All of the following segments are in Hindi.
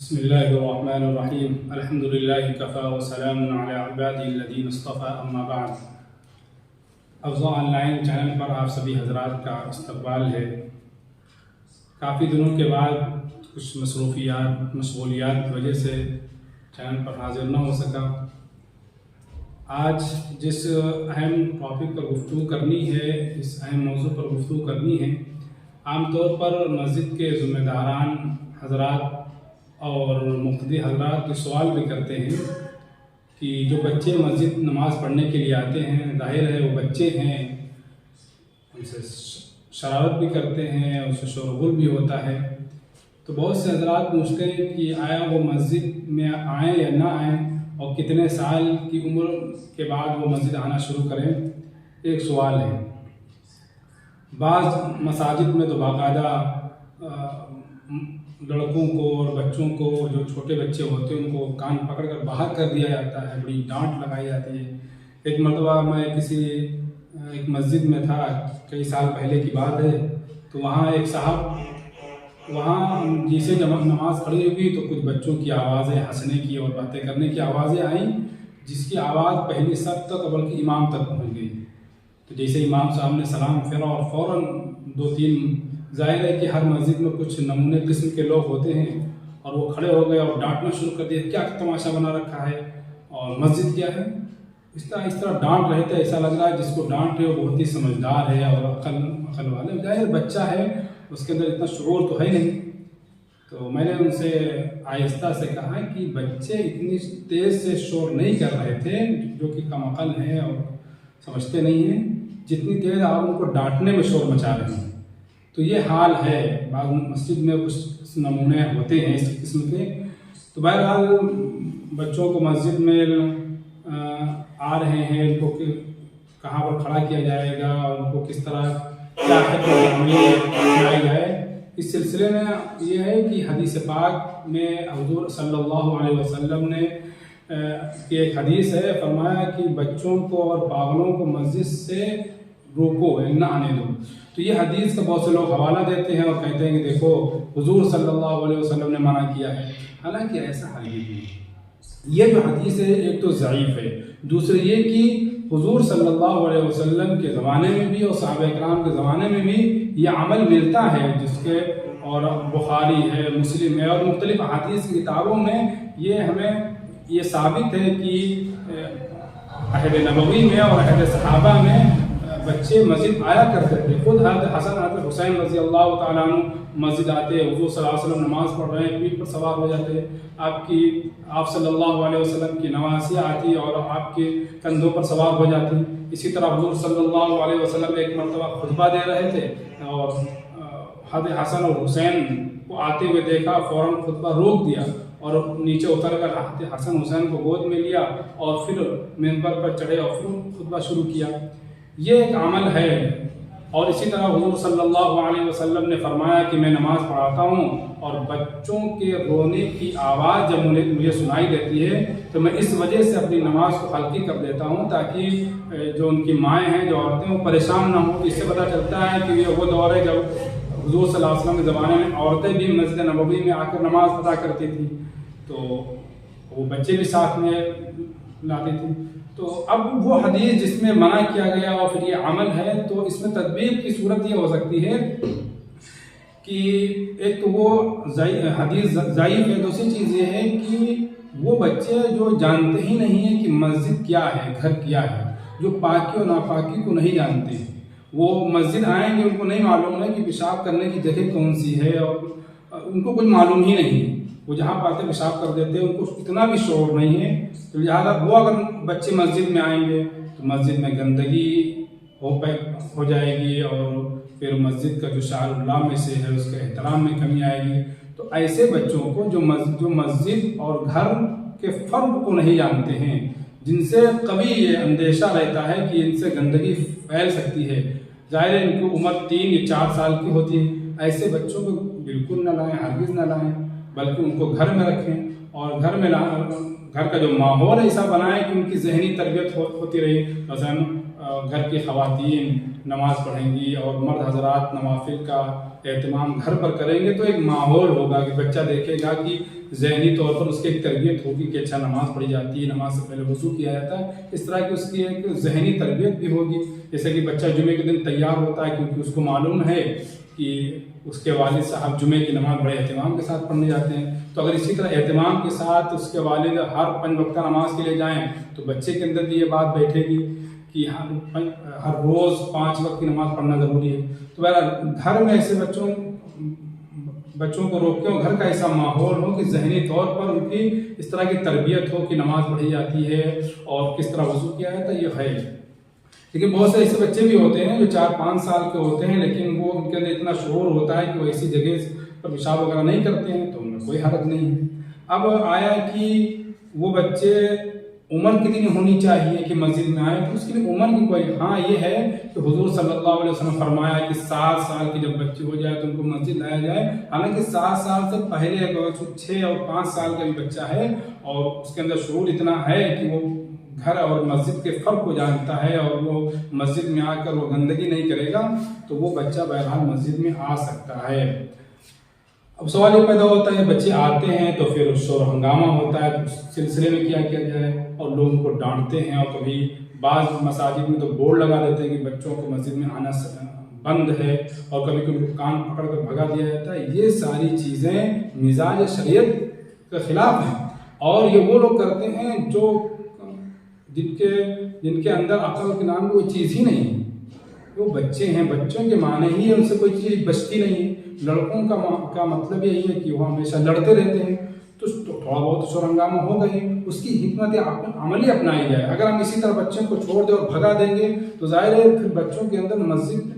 बिस्मिल्लाहिर्रहमानिर्रहीम अल्हम्दुलिल्लाहि कफ़ा व सलामुन अला इबादिल्लज़ीना इस्तफ़ा अम्मा बाद। अफ़ज़ा ऑनलाइन चैनल पर आप सभी हज़रात का इस्तक़बाल है। काफ़ी दिनों के बाद कुछ मशगूलियात की वजह से चैनल पर हाज़िर न हो सका। आज जिस अहम टॉपिक पर गुफ्तगू करनी है, इस अहम मौजू पर गुफ्तगू करनी है, आमतौर पर मस्जिद के ज़िम्मेदारान हज़रात और मुक़्तदी हज़रात ये सवाल भी करते हैं कि जो बच्चे मस्जिद नमाज़ पढ़ने के लिए आते हैं, ज़ाहिर है वो बच्चे हैं, उनसे शरारत भी करते हैं, उनसे शोरगुल भी होता है। तो बहुत से हज़रात पूछते हैं कि आया वो मस्जिद में आएँ या ना आएँ और कितने साल की उम्र के बाद वो मस्जिद आना शुरू करें। एक सवाल है। बाज़ मसाजिद में तो बाकायदा लड़कों को और बच्चों को, जो छोटे बच्चे होते हैं उनको कान पकड़ कर बाहर कर दिया जाता है, बड़ी डांट लगाई जाती है। एक मरतबा मैं एक मस्जिद में था, कई साल पहले की बात है, तो वहाँ एक साहब वहाँ जिसे जब नमाज़ खड़ी हुई तो कुछ बच्चों की आवाज़ें, हंसने की और बातें करने की आवाज़ें आईं, जिसकी आवाज़ पहली सब तक बल्कि इमाम तक पहुँच गई। तो जैसे इमाम साहब ने सलाम फेरा और फ़ौरन दो तीन, ज़ाहिर है कि हर मस्जिद में कुछ नमूने किस्म के लोग होते हैं, और वो खड़े हो गए और डांटना शुरू कर दिया, क्या तमाशा बना रखा है और मस्जिद क्या है। इस तरह डांट रहे थे, ऐसा लग रहा है जिसको डांट रहे हो बहुत ही समझदार है और अकल वाले। ज़ाहिर बच्चा है, उसके अंदर इतना शऊर तो है नहीं। तो मैंने उनसे आहिस्ता से कहा कि बच्चे इतनी तेज़ से शोर नहीं कर रहे थे, जो कि कम अकल हैं और समझते नहीं हैं, जितनी तेज़ आप उनको डांटने में शोर मचा रहे हैं। तो ये हाल है। बाद मस्जिद में कुछ नमूने होते हैं इस किस्म के। तो बहरहाल बच्चों को मस्जिद में आ रहे हैं, उनको कहाँ पर खड़ा किया जाएगा, उनको किस तरह क्या है जाए, इस सिलसिले में ये है कि हदीस पाक में हुज़ूर सल्लल्लाहु अलैहि वसल्लम ने की एक हदीस है, फरमाया कि बच्चों को और पागलों को मस्जिद से रोको, ना आने दो। तो ये हदीस का बहुत से लोग हवाला देते हैं और कहते हैं कि देखो हुज़ूर सल्लल्लाहु अलैहि वसल्लम ने मना किया है। हालांकि ऐसा हरगिज़ नहीं। ये जो हदीस है एक तो ज़ईफ़ है, दूसरे ये कि हुज़ूर सल्लल्लाहु अलैहि वसल्लम के ज़माने में भी और सहाबा इकराम के ज़माने में भी ये अमल मिलता है, जिसके और बुखारी है, मुस्लिम है और मुख्तलिफ हदीस की किताबों में ये हमें ये साबित है कि अहद नबवी में और अहद सहाबा में बच्चे मस्जिद आया करते थे। खुद हज़रत हसन हज़रत हुसैन रज़ी अल्लाह तआला अन्हु मस्जिद आते, हुज़ूर सल्लल्लाहु अलैहि वसल्लम नमाज़ पढ़ रहे हैं, पीठ पर सवार हो जाते, आप सल्लल्लाहु अलैहि वसल्लम की नवासियाँ आती और आपके कंधों पर सवार हो जाती। इसी तरह हुज़ूर सल्लल्लाहु अलैहि वसल्लम एक मरतबा खुतबा दे रहे थे और हज़रत हसन और हुसैन को आते हुए देखा, फ़ौरन खुतबा रोक दिया और नीचे उतर कर हसन हुसैन को गोद में लिया और फिर मिंबर पर चढ़े और फिर खुतबा शुरू किया। ये एक अमल है। और इसी तरह हुज़ूर सल्लल्लाहु अलैहि वसल्लम ने फरमाया कि मैं नमाज़ पढ़ाता हूँ और बच्चों के रोने की आवाज़ जब मुझे सुनाई देती है तो मैं इस वजह से अपनी नमाज को हल्की कर देता हूँ, ताकि जो उनकी माएँ हैं, जो औरतें, वो परेशान ना हो। इससे पता चलता है कि ये वो दौर है जब हुज़ूर सल्लल्लाहु अलैहि वसल्लम के ज़माने में औरतें भी मस्जिद नबवी में आकर नमाज़ अदा करती थी, तो वो बच्चे भी साथ में लाते थे। तो अब वो हदीस जिसमें मना किया गया और फिर ये अमल है, तो इसमें तदबीर की सूरत ये हो सकती है कि एक तो वो हदीस ज़ईफ़ है, दूसरी चीज़ ये है कि वो बच्चे जो जानते ही नहीं है कि मस्जिद क्या है, घर क्या है, जो पाकी और नापाकी को नहीं जानते हैं, वो मस्जिद आएंगे, उनको नहीं मालूम है कि पेशाब करने की जगह कौन सी है, और उनको कुछ मालूम ही नहीं है, वो जहाँ पाते पेशाब कर देते हैं, उनको इतना भी शौर नहीं है। तो लिहाजा वो अगर बच्चे मस्जिद में आएंगे तो मस्जिद में गंदगी हो जाएगी और फिर मस्जिद का जो शाअरुल्लाह में से है उसके एहतराम में कमी आएगी। तो ऐसे बच्चों को जो मस्जिद और घर के फ़र्क को नहीं जानते हैं, जिनसे कभी ये अंदेशा रहता है कि इनसे गंदगी फैल सकती है, ज़ाहिर है इनकी उम्र 3 या 4 साल की होती है, ऐसे बच्चों को बिल्कुल न लाएँ, हरगिज़ न लाएँ, बल्कि उनको घर में रखें और घर का जो माहौल ऐसा बनाएं कि उनकी ज़हनी तरबियत होती रही। मसलन घर की ख़वातीन नमाज़ पढ़ेंगी और मर्द हज़रात नवाफिल का एहतमाम घर पर करेंगे, तो एक माहौल होगा कि बच्चा देखेगा कि ज़हनी तौर पर उसकी एक तरबियत होगी कि अच्छा नमाज़ पढ़ी जाती है, नमाज से पहले वज़ू किया जाता है, इस तरह की उसकी एक ज़हनी तरबियत भी होगी। जैसे कि बच्चा जुमे के दिन तैयार होता है क्योंकि उसको मालूम है कि उसके वालिद साहब जुमे की नमाज़ बड़े एहतमाम के साथ पढ़ने जाते हैं, तो अगर इसी तरह एहतमाम के साथ उसके वालिद हर 5 वक्त नमाज के लिए जाएँ तो बच्चे के अंदर भी ये बात बैठेगी कि हर रोज़ 5 वक्त की नमाज़ पढ़ना ज़रूरी है। तो बहरहाल घर में ऐसे बच्चों को रोकें और घर का ऐसा माहौल हो कि ज़हनी तौर पर उनकी इस तरह की तरबियत हो कि नमाज़ पढ़ी जाती है और किस तरह वज़ू किया जाता है, ये है। लेकिन बहुत से ऐसे बच्चे भी होते हैं जो 4-5 साल के होते हैं, लेकिन वो उनके अंदर इतना शऊर होता है कि वो ऐसी जगह पर पेशाब वगैरह नहीं करते हैं, तो उनमें कोई हर्ज नहीं है। अब आया कि वो बच्चे उम्र कितनी होनी चाहिए कि मस्जिद में आए, तो उसके लिए उम्र की कोई हाँ ये है कि हुजूर सल्लल्लाहु अलैहि वसल्लम फरमाया कि 7 साल की जब बच्चे हो जाए तो उनको मस्जिद लाया जाए। हालांकि 7 साल से पहले अगर 6 और 5 साल का भी बच्चा है और उसके अंदर शऊर इतना है कि वो घर और मस्जिद के फ़र्क को जानता है और वो मस्जिद में आकर वो गंदगी नहीं करेगा, तो वो बच्चा बहरहाल मस्जिद में आ सकता है। अब सवाल ये पैदा होता है बच्चे आते हैं तो फिर शोर हंगामा होता है, तो उस सिलसिले में क्या किया जाए, और लोग उनको डांटते हैं और कभी बाज़ मसाजिद में तो बोर्ड लगा देते हैं कि बच्चों को मस्जिद में आना बंद है, और कभी कभी कान पकड़ कर भगा दिया जाता है। ये सारी चीज़ें मिजाज शरीयत के खिलाफ हैं और ये वो लोग करते हैं जो जिनके अंदर अकल के नाम की कोई चीज़ ही नहीं है। वो बच्चे हैं, बच्चों के माने ही उनसे कोई चीज़ बचती नहीं है। लड़कों का मतलब यही है कि वो हमेशा लड़ते रहते हैं, तो थोड़ा बहुत शोर हंगामा हो गई, उसकी हिकमत अमली अपनाई जाए। अगर हम इसी तरह बच्चों को छोड़ दें और भगा देंगे तो जाहिर है फिर बच्चों के अंदर मस्जिद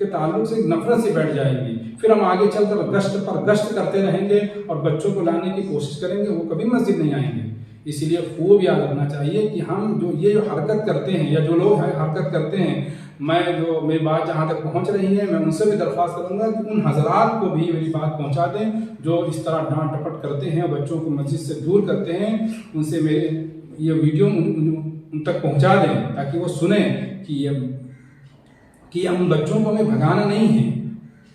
के ताल्लुक से नफरत से बैठ जाएगी। फिर हम आगे चलकर गश्त पर गश्त करते रहेंगे और बच्चों को लाने की कोशिश करेंगे, वो कभी मस्जिद नहीं आएंगे। इसीलिए खूब याद रखना चाहिए कि हम जो हरकत करते हैं या जो लोग हरकत करते हैं, मेरी बात जहाँ तक पहुँच रही है, मैं उनसे भी दरख्वास्त करूँगा कि उन हजरात को भी मेरी बात पहुँचा दें जो इस तरह डांट डपट करते हैं, बच्चों को मस्जिद से दूर करते हैं। उनसे मेरे ये वीडियो उन तक पहुँचा दें ताकि वो सुने कि हम बच्चों को हमें भगाना नहीं है,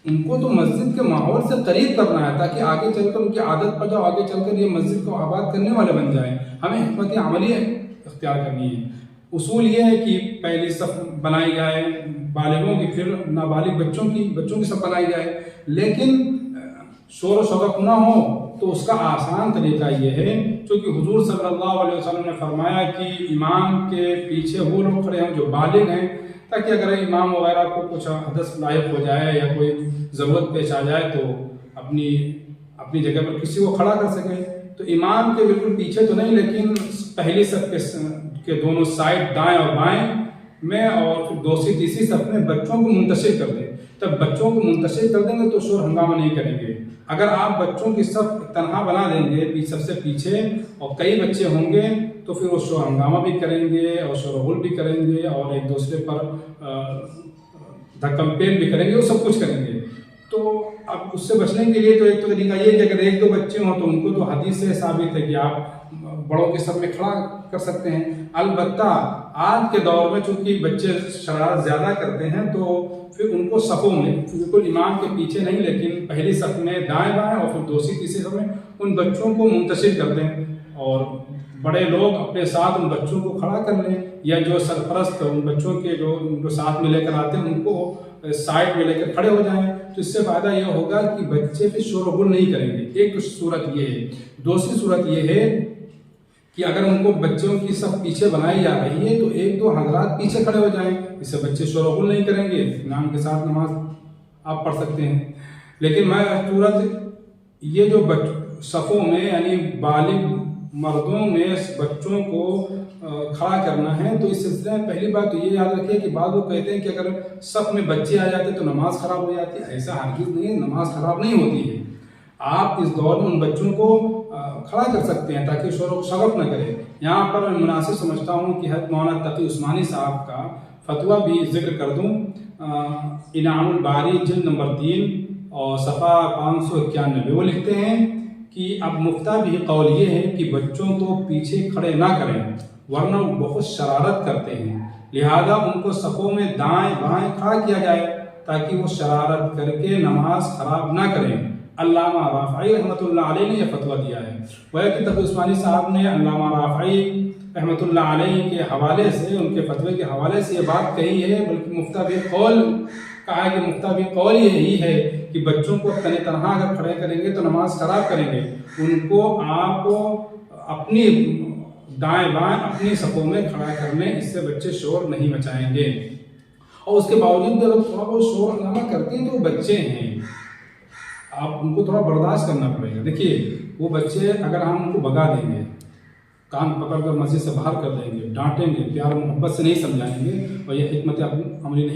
उनको तो मस्जिद के माहौल से करीब करना है ताकि आगे चलकर उनकी आदत पड़ जाए, आगे चलकर ये मस्जिद को आबाद करने वाले बन जाए। हमें हिकमत अमली इख्तियार करनी है। उसूल ये है कि पहली सफ बनाई जाए बालिगों की, फिर नाबालिग बच्चों की सफ बनाई जाए, लेकिन शोर शौक़ ना हो तो उसका आसान तरीका ये है, क्योंकि हुजूर सल्लल्लाहु अलैहि वसल्लम ने फरमाया कि इमाम के पीछे वो लोग खड़े हों जो बालिग हैं, ताकि अगर इमाम वगैरह को कुछ हदस लायक हो जाए या कोई ज़रूरत पेश आ जाए तो अपनी जगह पर किसी को खड़ा कर सके। तो इमाम के बिल्कुल पीछे तो नहीं, लेकिन पहली सफ के दोनों साइड दाएं और बाएं में और फिर दूसरी तीसरी सफ में बच्चों को मुंतशिर कर दें। तब बच्चों को मुंतशिर कर देंगे तो शोर हंगामा नहीं करेंगे। अगर आप बच्चों की सफ तनहा बना देंगे सबसे पीछे और कई बच्चे होंगे तो फिर वो शोर हंगामा भी करेंगे और शोरगुल भी करेंगे और एक दूसरे पर धक्कम-पेल भी करेंगे, वो सब कुछ करेंगे। तो अब उससे बचने के लिए तो एक तो तरीका ये कि अगर 1-2 बच्चे हों तो उनको तो हदीस से साबित है कि आप बड़ों के सब में खड़ा कर सकते हैं। अलबत्ता आज के दौर में चूंकि बच्चे शरारत ज़्यादा करते हैं तो फिर उनको सफ़ों में बिल्कुल इमाम के पीछे नहीं, लेकिन पहली सफ़ में दाएं बाएं और फिर दूसरी तीसरी सफ़ में उन बच्चों को मुंतशिर कर दें और बड़े लोग अपने साथ उन बच्चों को खड़ा कर लें, या जो सरपरस्त उन बच्चों के जो उनको साथ में लेकर आते हैं उनको साइड में लेकर खड़े हो जाएं। तो इससे फ़ायदा यह होगा कि बच्चे फिर शोर-गुल नहीं करेंगे। एक तो सूरत ये है। दूसरी सूरत ये है कि अगर उनको बच्चों की सब पीछे बनाई जा रही है तो 1-2 हजरात पीछे खड़े हो जाएं, इससे बच्चे शोर-गुल नहीं करेंगे, इत्मीनान के साथ नमाज आप पढ़ सकते हैं। लेकिन मैं तुरंत ये जो सफ़ों में यानी बालिग मर्दों में बच्चों को खड़ा करना है, तो इस सिलसिले में पहली बात तो ये याद रखिए कि बाद लोग कहते हैं कि अगर सफ़ में बच्चे आ जाते तो नमाज ख़राब हो जाती है। ऐसा हरगिज़ नहीं है, नमाज ख़राब नहीं होती है। आप इस दौर में उन बच्चों को खड़ा कर सकते हैं ताकि शोर शगफ न करें। यहाँ पर मैं मुनासिब समझता हूँ कि हज़रत मौलाना तकी उस्मानी साहब का फतवा भी जिक्र कर दूँ। इनामुल बारी जिल्द नंबर 3 और सफ़ा 591 वो लिखते हैं कि अब मुफ्ता भी कौल ये है कि बच्चों को पीछे खड़े ना करें वरना वो बहुत शरारत करते हैं, लिहाजा उनको सफ़ों में दाएं बाएं खड़ा किया जाए ताकि वो शरारत करके नमाज ख़राब ना करें। अल्लामा राफ़ई रहमतुल्लाह अलैह ने यह फतवा दिया है। वह कि तक़ी उस्मानी साहब ने अल्लामा राफ़ई रहमतुल्लाह अलैह के हवाले से, उनके फतवे के हवाले से ये बात कही है, बल्कि मुफ्ता बि कौल कहा है कि मुफ्ता बि कौल यही है कि बच्चों को तने तनहा अगर खड़े करेंगे तो नमाज खराब करेंगे। उनको आप अपनी दाएं बाएं अपनी सफ़ों में खड़ा करने, इससे बच्चे शोर नहीं मचाएंगे। और उसके बावजूद भी अगर थोड़ा बहुत शोर हंगामा करते हैं तो वो बच्चे हैं, आप उनको थोड़ा बर्दाश्त करना पड़ेगा। देखिए वो बच्चे अगर हम उनको भगा देंगे, कान पकड़ कर मस्जिद से बाहर कर देंगे, डांटेंगे, प्यार मोहब्बत से नहीं समझाएंगे और ये हिकमत अमली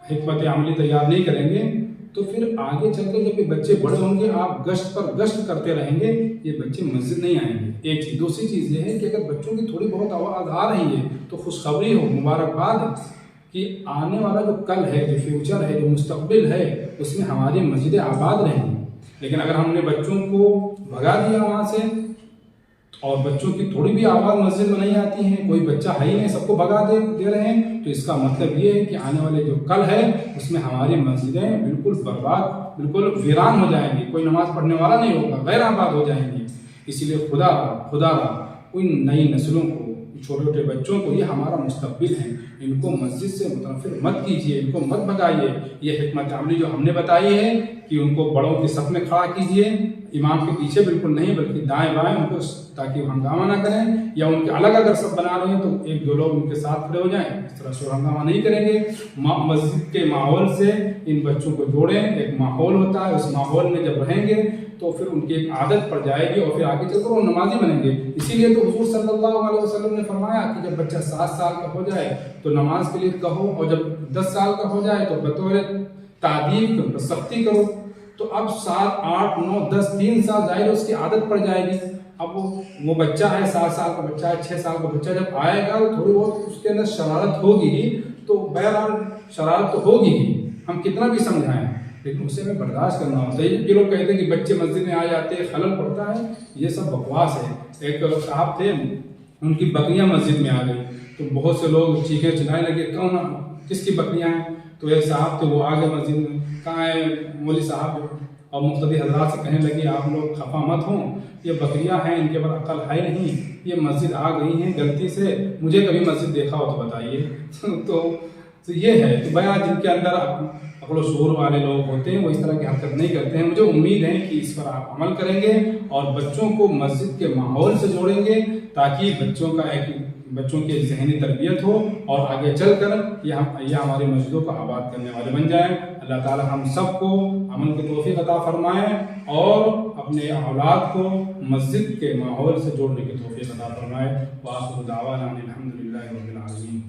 हिकमत अमली तैयार नहीं करेंगे, तो फिर आगे चलकर जब ये बच्चे बड़े होंगे, आप गश्त पर गश्त करते रहेंगे, ये बच्चे मस्जिद नहीं आएंगे। एक चीज़। दूसरी चीज़ ये है कि अगर बच्चों की थोड़ी बहुत आवाज़ आ रही है तो खुशखबरी हो, मुबारकबाद कि आने वाला जो कल है, जो फ्यूचर है, जो मुस्तकबिल है, उसमें हमारी मस्जिदें आबाद रहेंगी। लेकिन अगर हमने बच्चों को भगा दिया वहाँ से और बच्चों की थोड़ी भी आवाज़ मस्जिद में नहीं आती है, कोई बच्चा है ही नहीं, सबको भगा दे रहे हैं, तो इसका मतलब ये है कि आने वाले जो कल है उसमें हमारी मस्जिदें बिल्कुल बर्बाद, बिल्कुल वीरान हो जाएंगी, कोई नमाज पढ़ने वाला नहीं होगा, गैर आबाद हो जाएंगी। इसीलिए खुदा उन नई नस्लों को, छोटे छोटे बच्चों को, ये हमारा मुस्तकबिल है, इनको मस्जिद से मुतनफिर मत कीजिए, इनको मत भगाइए। ये हिकमत अमली जो हमने बताई है कि उनको बड़ों की सफ में खड़ा कीजिए, इमाम के पीछे बिल्कुल नहीं, बल्कि दाएं बाएं उनको, ताकि वो हंगामा ना करें, या उनके अलग अगर सब बना रहे हैं तो एक दो लोग उनके साथ खड़े हो जाएं, इस तरह से हंगामा नहीं करेंगे। मस्जिद के माहौल से इन बच्चों को जोड़ें, एक माहौल होता है, उस माहौल में जब रहेंगे तो फिर उनकी एक आदत पड़ जाएगी और फिर आगे चलकर वो नमाजी बनेंगे। इसीलिए तो हुजूर सल्लल्लाहु अलैहि वसल्लम ने फरमाया कि जब बच्चा 7 साल का हो जाए तो नमाज के लिए कहो, और जब 10 साल का हो जाए तो बतौर तादीब करो, सख्ती करो। तो अब 7, 8, 9, 10, 3 साल जाएगा, उसकी आदत पड़ जाएगी। अब वो बच्चा है, 7 साल का बच्चा है, 6 साल का बच्चा जब आएगा तो थोड़ी बहुत उसके अंदर शरारत होगी ही, तो बहरहाल शरारत तो होगी ही, हम कितना भी समझाएं, लेकिन उसे हमें बर्दाश्त करना होता है। ये लोग कहते हैं कि बच्चे मस्जिद में आ जाते हैं, खलल पड़ता है, ये सब बकवास है। एक साहब थे, उनकी बकरियां मस्जिद में आ गई, तो बहुत से लोग चीखे चिल्लाने लगे, कौन, किसकी बकरियां हैं? तो एक साहब थे, वो आ गए मस्जिद में, कहाँ है मौलवी साहब? और मुख्तदी हजरात से कहने लगी, आप लोग खफा मत हों, ये बकरियां हैं, इनके पर अकल है नहीं, ये मस्जिद आ गई हैं गलती से, मुझे कभी मस्जिद देखा हो तो बताइए। तो ये है कि बयान जिनके अंदर अकल शोर वाले लोग होते हैं वो इस तरह की हरकत नहीं करते हैं। मुझे उम्मीद है कि इस पर आप अमल करेंगे और बच्चों को मस्जिद के माहौल से जोड़ेंगे, ताकि बच्चों की जहनी तरबियत हो और आगे चलकर यह हमारी मस्जिदों को आबाद करने वाले बन जाएं। अल्लाह ताला हम सबको अमल की तौफीक अता फरमाए और अपने औलाद को मस्जिद के माहौल से जोड़ने की तौफीक अता फरमाए। व आखिरु दावाना अनिल हम्दुलिल्लाहि रब्बिल आलमीन।